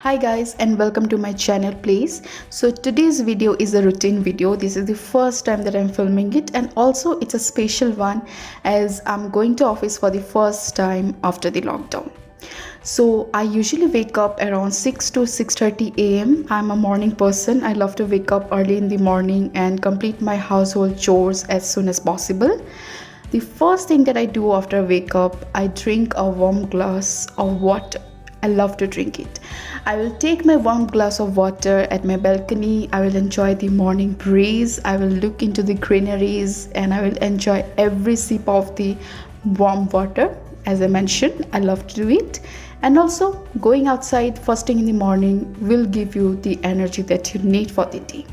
Hi guys, and welcome to my channel please. So today's video is a routine video. This is the first time that I'm filming it, and also it's a special one as I'm going to office for the first time after the lockdown. So I usually wake up around 6 to 6:30 a.m. I'm a morning person. I love to wake up early in the morning and complete my household chores as soon as possible. The first thing that I do after I wake up, I drink a warm glass of water. I love to drink it. I will take my warm glass of water at my balcony. I will enjoy the morning breeze. I will look into the greeneries and I will enjoy every sip of the warm water. As I mentioned, I love to do it. And also, going outside first thing in the morning will give you the energy that you need for the day.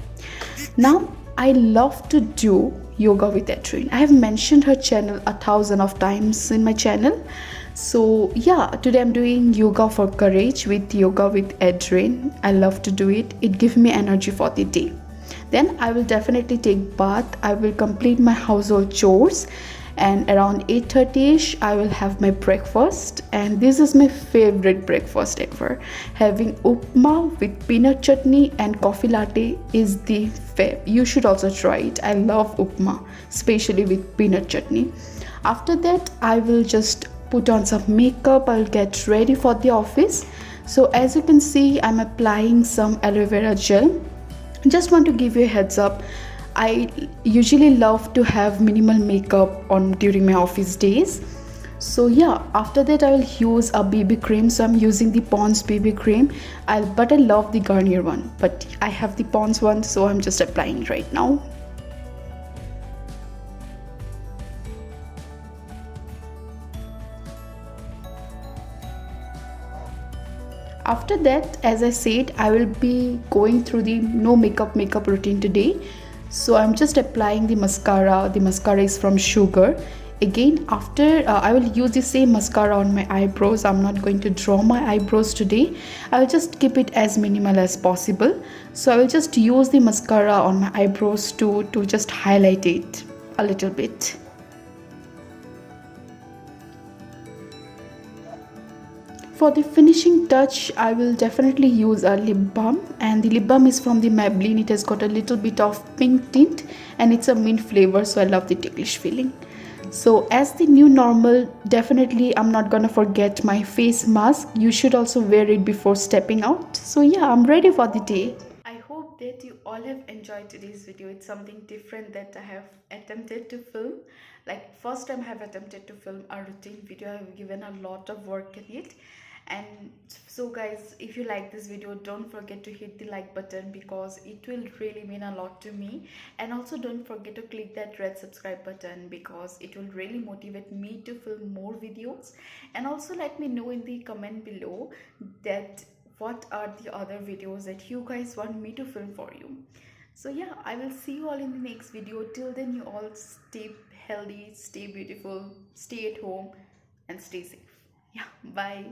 Now, I love to do yoga with Adrienne. I have mentioned her channel a thousand of times in my channel. So yeah, today I'm doing yoga for courage with yoga with Adrienne. I love to do it. It gives me energy for the day. Then I will definitely take bath. I will complete my household chores, and around 8:30ish I will have my breakfast, and this is my favorite breakfast ever. Having upma with peanut chutney and coffee latte is the fave. You should also try it. I love upma, especially with peanut chutney. After that I will just put on some makeup. I'll get ready for the office. So as you can see, I'm applying some aloe vera gel. Just want to give you a heads up, I usually love to have minimal makeup on during my office days. So yeah, after that I will use a BB cream. So I'm using the Pond's BB cream. But I love the Garnier one, but I have the Pond's one, so I'm just applying right now. After that, as I said, I will be going through the no makeup routine today. So I'm just applying the mascara. The mascara is from Sugar. Again, after I will use the same mascara on my eyebrows. I'm not going to draw my eyebrows today. I'll just keep it as minimal as possible. So I will just use the mascara on my eyebrows to just highlight it a little bit. For the finishing touch, I will definitely use a lip balm, and the lip balm is from the Maybelline. It has got a little bit of pink tint and it's a mint flavor, so I love the ticklish feeling. So as the new normal, definitely I'm not gonna forget my face mask. You should also wear it before stepping out. So yeah, I'm ready for the day. I hope that you all have enjoyed today's video. It's something different that I have attempted to film. Like first time I have attempted to film a routine video. I have given a lot of work in it. And so guys, if you like this video, don't forget to hit the like button because it will really mean a lot to me. And also don't forget to click that red subscribe button because it will really motivate me to film more videos. And also let me know in the comment below that what are the other videos that you guys want me to film for you. So yeah, I will see you all in the next video. Till then, you all stay healthy, stay beautiful, stay at home and stay safe. Yeah, bye.